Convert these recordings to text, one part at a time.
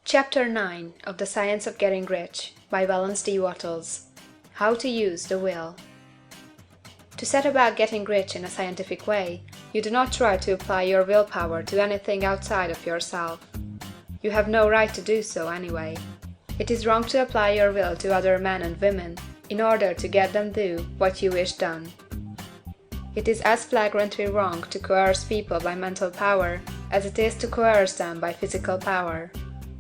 Chapter 9 of The Science of Getting Rich by Valence D. Wattles. How to Use the Will. To set about getting rich in a scientific way, you do not try to apply your willpower to anything outside of yourself. You have no right to do so anyway. It is wrong to apply your will to other men and women in order to get them do what you wish done. It is as flagrantly wrong to coerce people by mental power as it is to coerce them by physical power.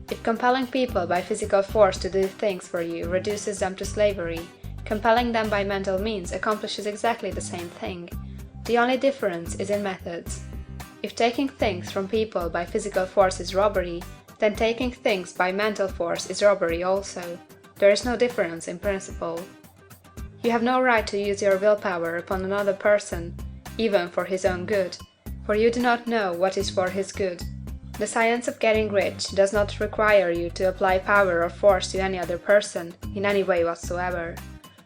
If compelling people by physical force to do things for you reduces them to slavery, compelling them by mental means accomplishes exactly the same thing. The only difference is in methods. If taking things from people by physical force is robbery, then taking things by mental force is robbery also. There is no difference in principle. You have no right to use your willpower upon another person, even for his own good, for you do not know what is for his good. The science of getting rich does not require you to apply power or force to any other person, in any way whatsoever.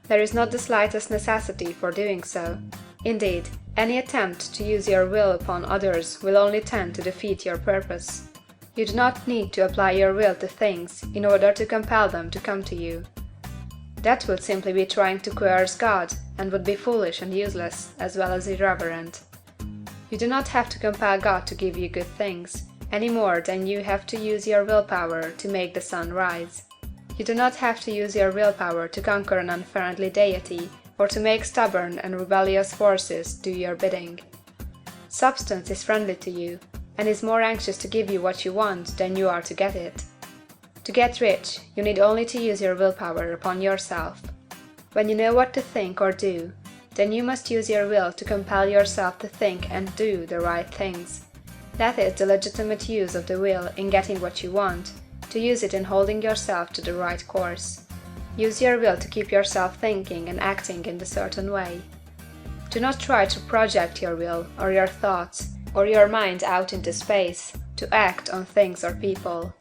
There is not the slightest necessity for doing so. Indeed, any attempt to use your will upon others will only tend to defeat your purpose. You do not need to apply your will to things in order to compel them to come to you. That would simply be trying to coerce God, and would be foolish and useless, as well as irreverent. You do not have to compel God to give you good things, any more than you have to use your willpower to make the sun rise. You do not have to use your willpower to conquer an unfriendly deity, or to make stubborn and rebellious forces do your bidding. Substance is friendly to you, and is more anxious to give you what you want than you are to get it. To get rich, you need only to use your willpower upon yourself. When you know what to think or do, then you must use your will to compel yourself to think and do the right things. That is the legitimate use of the will in getting what you want, to use it in holding yourself to the right course. Use your will to keep yourself thinking and acting in a certain way. Do not try to project your will, or your thoughts, or your mind out into space, to act on things or people.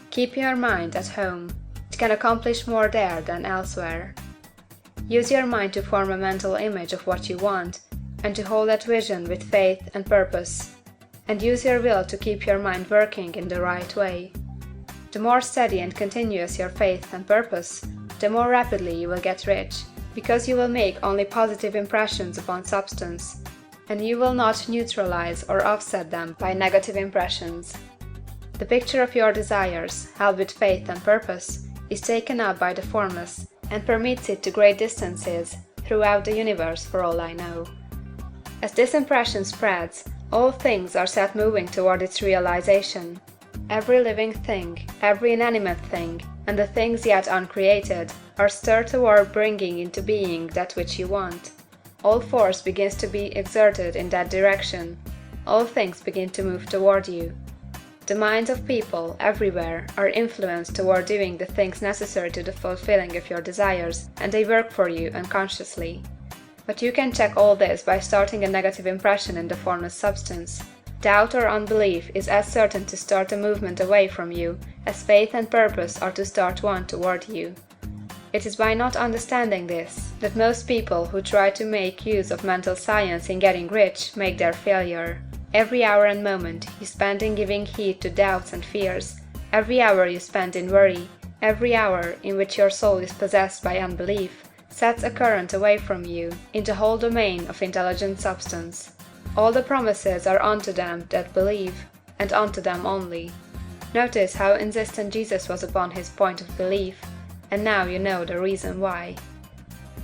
Keep your mind at home. It can accomplish more there than elsewhere. Use your mind to form a mental image of what you want, and to hold that vision with faith and purpose. And use your will to keep your mind working in the right way. The more steady and continuous your faith and purpose, the more rapidly you will get rich, because you will make only positive impressions upon substance, and you will not neutralize or offset them by negative impressions. The picture of your desires, held with faith and purpose, is taken up by the formless, and permits it to great distances throughout the universe for all I know. As this impression spreads, all things are set moving toward its realization. Every living thing, every inanimate thing, and the things yet uncreated, are stirred toward bringing into being that which you want. All force begins to be exerted in that direction. All things begin to move toward you. The minds of people, everywhere, are influenced toward doing the things necessary to the fulfilling of your desires, and they work for you unconsciously. But you can check all this by starting a negative impression in the formless substance. Doubt or unbelief is as certain to start a movement away from you as faith and purpose are to start one toward you. It is by not understanding this that most people who try to make use of mental science in getting rich make their failure. Every hour and moment you spend in giving heed to doubts and fears, every hour you spend in worry, every hour in which your soul is possessed by unbelief, sets a current away from you in the whole domain of intelligent substance. All the promises are unto them that believe, and unto them only. Notice how insistent Jesus was upon his point of belief, and now you know the reason why.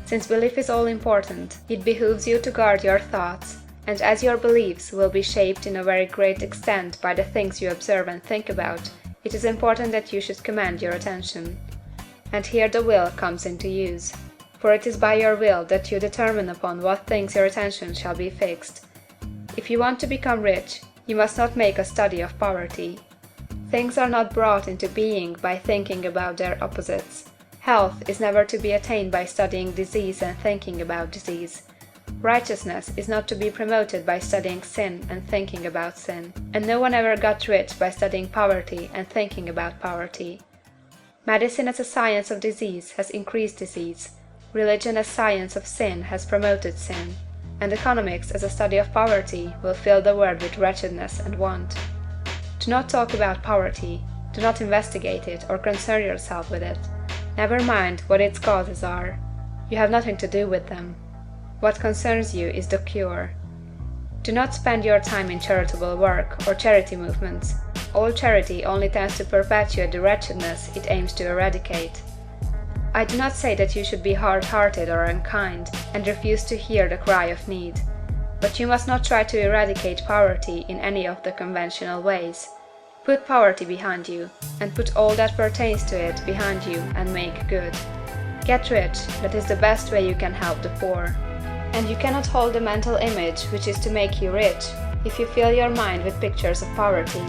Since belief is all important, it behooves you to guard your thoughts, and as your beliefs will be shaped in a very great extent by the things you observe and think about, it is important that you should command your attention. And here the will comes into use. For it is by your will that you determine upon what things your attention shall be fixed. If you want to become rich, you must not make a study of poverty. Things are not brought into being by thinking about their opposites. Health is never to be attained by studying disease and thinking about disease. Righteousness is not to be promoted by studying sin and thinking about sin. And no one ever got rich by studying poverty and thinking about poverty. Medicine as a science of disease has increased disease. Religion as science of sin has promoted sin, and economics as a study of poverty will fill the world with wretchedness and want. Do not talk about poverty. Do not investigate it or concern yourself with it. Never mind what its causes are. You have nothing to do with them. What concerns you is the cure. Do not spend your time in charitable work or charity movements. All charity only tends to perpetuate the wretchedness it aims to eradicate. I do not say that you should be hard-hearted or unkind and refuse to hear the cry of need. But you must not try to eradicate poverty in any of the conventional ways. Put poverty behind you, and put all that pertains to it behind you, and make good. Get rich, that is the best way you can help the poor. And you cannot hold the mental image which is to make you rich, if you fill your mind with pictures of poverty.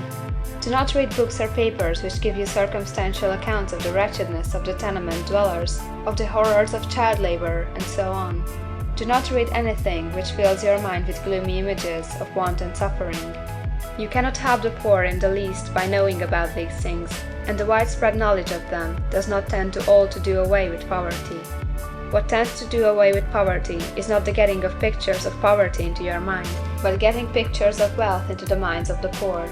Do not read books or papers which give you circumstantial accounts of the wretchedness of the tenement dwellers, of the horrors of child labor, and so on. Do not read anything which fills your mind with gloomy images of want and suffering. You cannot help the poor in the least by knowing about these things, and the widespread knowledge of them does not tend to all to do away with poverty. What tends to do away with poverty is not the getting of pictures of poverty into your mind, but getting pictures of wealth into the minds of the poor.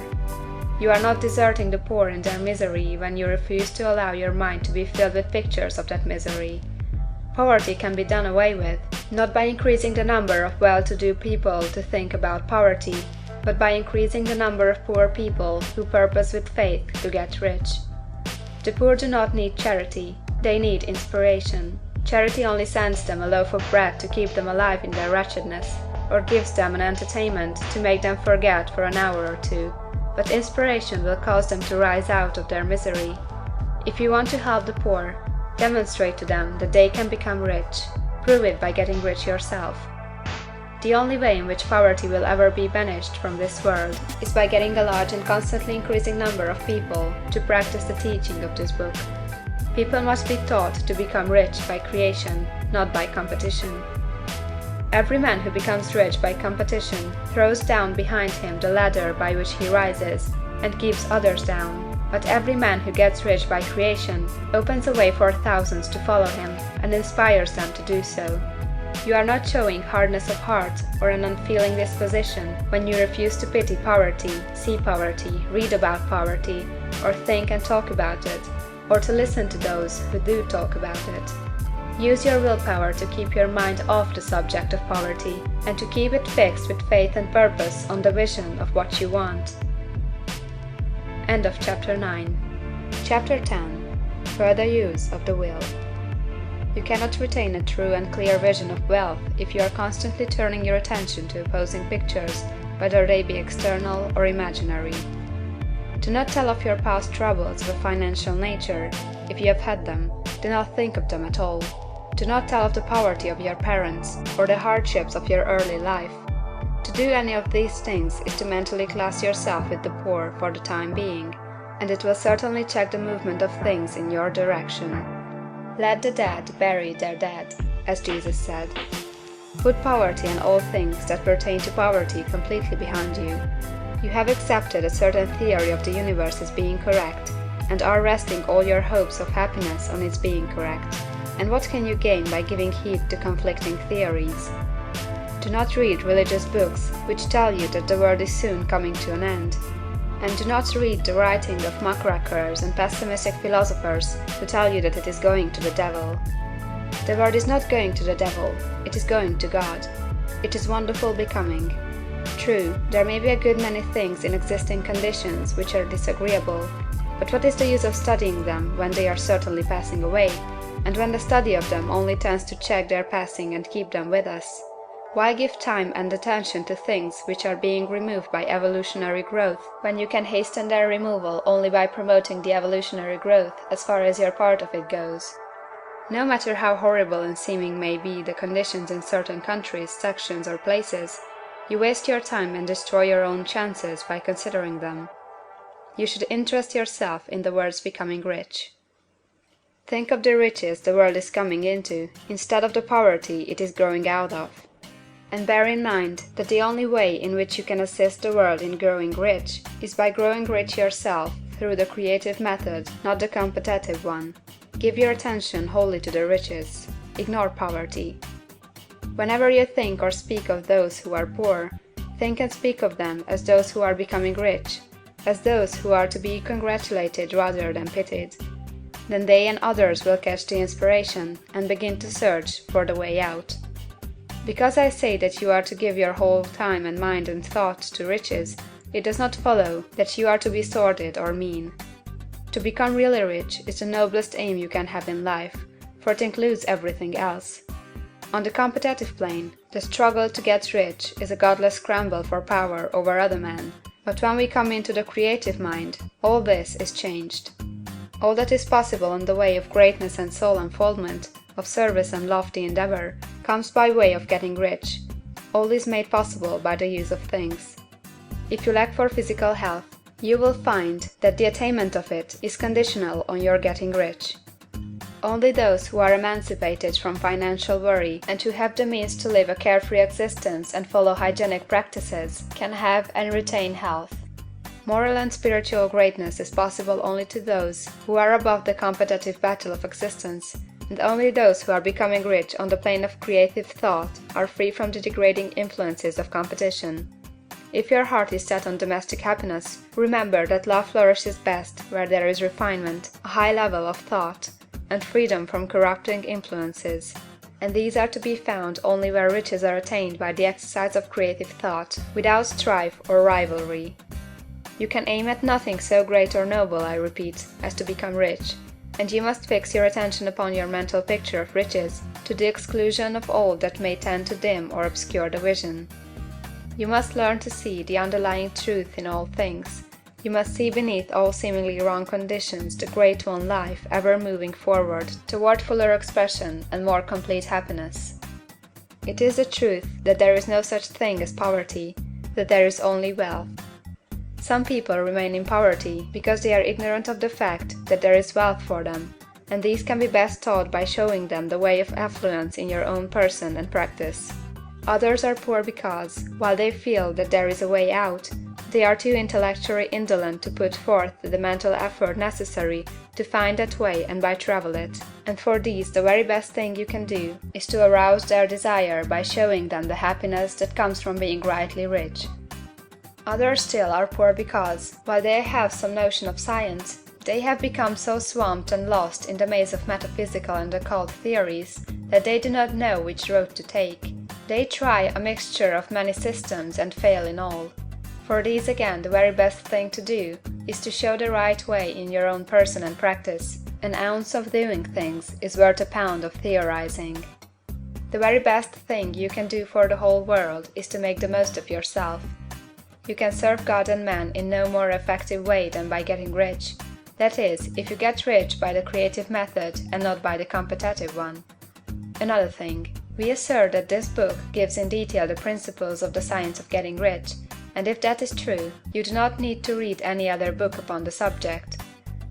You are not deserting the poor in their misery when you refuse to allow your mind to be filled with pictures of that misery. Poverty can be done away with, not by increasing the number of well-to-do people to think about poverty, but by increasing the number of poor people who purpose with faith to get rich. The poor do not need charity, they need inspiration. Charity only sends them a loaf of bread to keep them alive in their wretchedness, or gives them an entertainment to make them forget for an hour or two, but inspiration will cause them to rise out of their misery. If you want to help the poor, demonstrate to them that they can become rich. Prove it by getting rich yourself. The only way in which poverty will ever be banished from this world is by getting a large and constantly increasing number of people to practice the teaching of this book. People must be taught to become rich by creation, not by competition. Every man who becomes rich by competition throws down behind him the ladder by which he rises, and keeps others down. But every man who gets rich by creation opens a way for thousands to follow him, and inspires them to do so. You are not showing hardness of heart or an unfeeling disposition when you refuse to pity poverty, see poverty, read about poverty, or think and talk about it, or to listen to those who do talk about it. Use your willpower to keep your mind off the subject of poverty, and to keep it fixed with faith and purpose on the vision of what you want. End of Chapter 9. Chapter 10. Further use of the will. You cannot retain a true and clear vision of wealth if you are constantly turning your attention to opposing pictures, whether they be external or imaginary. Do not tell of your past troubles of a financial nature, if you have had them. Do not think of them at all. Do not tell of the poverty of your parents, or the hardships of your early life. To do any of these things is to mentally class yourself with the poor for the time being, and it will certainly check the movement of things in your direction. Let the dead bury their dead, as Jesus said. Put poverty and all things that pertain to poverty completely behind you. You have accepted a certain theory of the universe as being correct, and are resting all your hopes of happiness on its being correct. And what can you gain by giving heed to conflicting theories? Do not read religious books which tell you that the world is soon coming to an end. And do not read the writing of muckrakers and pessimistic philosophers who tell you that it is going to the devil. The world is not going to the devil, it is going to God. It is wonderful becoming. True, there may be a good many things in existing conditions which are disagreeable, but what is the use of studying them when they are certainly passing away, and when the study of them only tends to check their passing and keep them with us? Why give time and attention to things which are being removed by evolutionary growth, when you can hasten their removal only by promoting the evolutionary growth as far as your part of it goes? No matter how horrible in seeming may be the conditions in certain countries, sections, or places, you waste your time and destroy your own chances by considering them. You should interest yourself in the world's becoming rich. Think of the riches the world is coming into, instead of the poverty it is growing out of. And bear in mind that the only way in which you can assist the world in growing rich is by growing rich yourself through the creative method, not the competitive one. Give your attention wholly to the riches. Ignore poverty. Whenever you think or speak of those who are poor, think and speak of them as those who are becoming rich. as those who are to be congratulated rather than pitied. Then they and others will catch the inspiration and begin to search for the way out. Because I say that you are to give your whole time and mind and thought to riches, it does not follow that you are to be sordid or mean. To become really rich is the noblest aim you can have in life, for it includes everything else. On the competitive plane, the struggle to get rich is a godless scramble for power over other men, but when we come into the creative mind, all this is changed. All that is possible in the way of greatness and soul unfoldment, of service and lofty endeavor, comes by way of getting rich. All is made possible by the use of things. If you lack for physical health, you will find that the attainment of it is conditional on your getting rich. Only those who are emancipated from financial worry and who have the means to live a carefree existence and follow hygienic practices can have and retain health. Moral and spiritual greatness is possible only to those who are above the competitive battle of existence, and only those who are becoming rich on the plane of creative thought are free from the degrading influences of competition. If your heart is set on domestic happiness, remember that love flourishes best where there is refinement, a high level of thought, and freedom from corrupting influences, and these are to be found only where riches are attained by the exercise of creative thought, without strife or rivalry. You can aim at nothing so great or noble, I repeat, as to become rich, and you must fix your attention upon your mental picture of riches, to the exclusion of all that may tend to dim or obscure the vision. You must learn to see the underlying truth in all things. You must see beneath all seemingly wrong conditions the great one life ever moving forward toward fuller expression and more complete happiness. It is the truth that there is no such thing as poverty, that there is only wealth. Some people remain in poverty because they are ignorant of the fact that there is wealth for them, and these can be best taught by showing them the way of affluence in your own person and practice. Others are poor because, while they feel that there is a way out, they are too intellectually indolent to put forth the mental effort necessary to find that way and by travel it, and for these the very best thing you can do is to arouse their desire by showing them the happiness that comes from being rightly rich. Others still are poor because, while they have some notion of science, they have become so swamped and lost in the maze of metaphysical and occult theories that they do not know which road to take. They try a mixture of many systems and fail in all. For these again the very best thing to do is to show the right way in your own person and practice. An ounce of doing things is worth a pound of theorizing. The very best thing you can do for the whole world is to make the most of yourself. You can serve God and man in no more effective way than by getting rich. That is, if you get rich by the creative method and not by the competitive one. Another thing, we assert that this book gives in detail the principles of the science of getting rich, and if that is true, you do not need to read any other book upon the subject.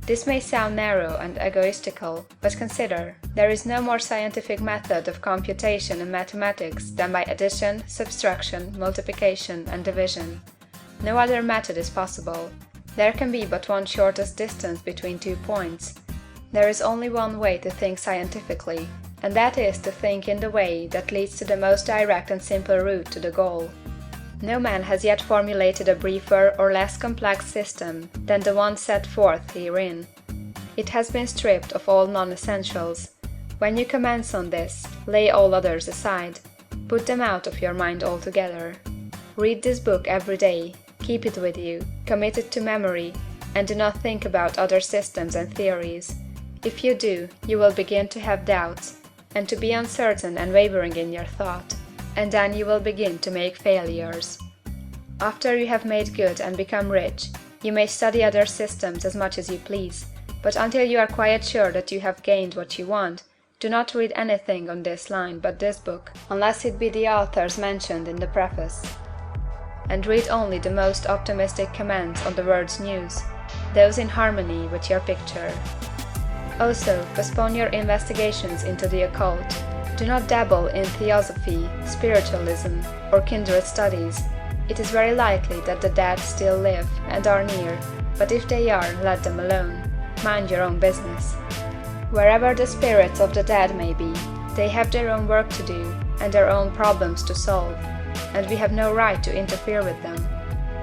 This may sound narrow and egoistical, but consider, there is no more scientific method of computation in mathematics than by addition, subtraction, multiplication, and division. No other method is possible. There can be but one shortest distance between 2 points. There is only one way to think scientifically, and that is to think in the way that leads to the most direct and simple route to the goal. No man has yet formulated a briefer or less complex system than the one set forth herein. It has been stripped of all non-essentials. When you commence on this, lay all others aside. Put them out of your mind altogether. Read this book every day, keep it with you, commit it to memory, and do not think about other systems and theories. If you do, you will begin to have doubts, and to be uncertain and wavering in your thought, and then you will begin to make failures. After you have made good and become rich, you may study other systems as much as you please, but until you are quite sure that you have gained what you want, do not read anything on this line but this book, unless it be the authors mentioned in the preface. And read only the most optimistic comments on the world's news, those in harmony with your picture. Also, postpone your investigations into the occult. Do not dabble in theosophy, spiritualism, or kindred studies. It is very likely that the dead still live and are near, but if they are, let them alone. Mind your own business. Wherever the spirits of the dead may be, they have their own work to do and their own problems to solve, and we have no right to interfere with them.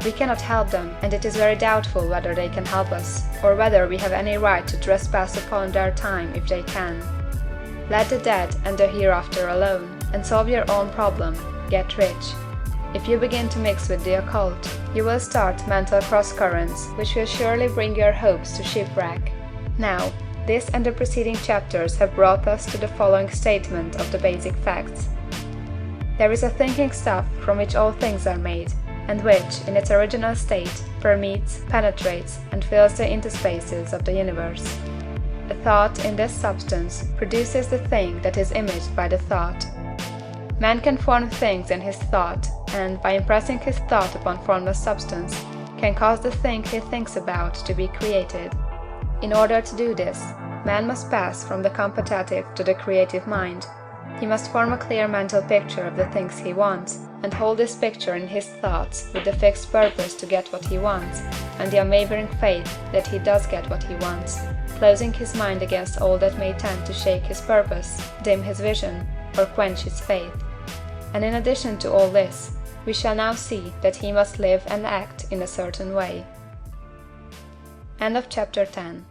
We cannot help them, and it is very doubtful whether they can help us, or whether we have any right to trespass upon their time if they can. Let the dead and the hereafter alone, and solve your own problem, get rich. If you begin to mix with the occult, you will start mental cross-currents which will surely bring your hopes to shipwreck. Now, this and the preceding chapters have brought us to the following statement of the basic facts. There is a thinking stuff from which all things are made, and which, in its original state, permeates, penetrates, and fills the interspaces of the universe. A thought in this substance produces the thing that is imaged by the thought. Man can form things in his thought, and, by impressing his thought upon formless substance, can cause the thing he thinks about to be created. In order to do this, man must pass from the contemplative to the creative mind. He must form a clear mental picture of the things he wants, and hold this picture in his thoughts with the fixed purpose to get what he wants, and the unwavering faith that he does get what he wants, closing his mind against all that may tend to shake his purpose, dim his vision, or quench his faith. And in addition to all this, we shall now see that he must live and act in a certain way. End of chapter 10.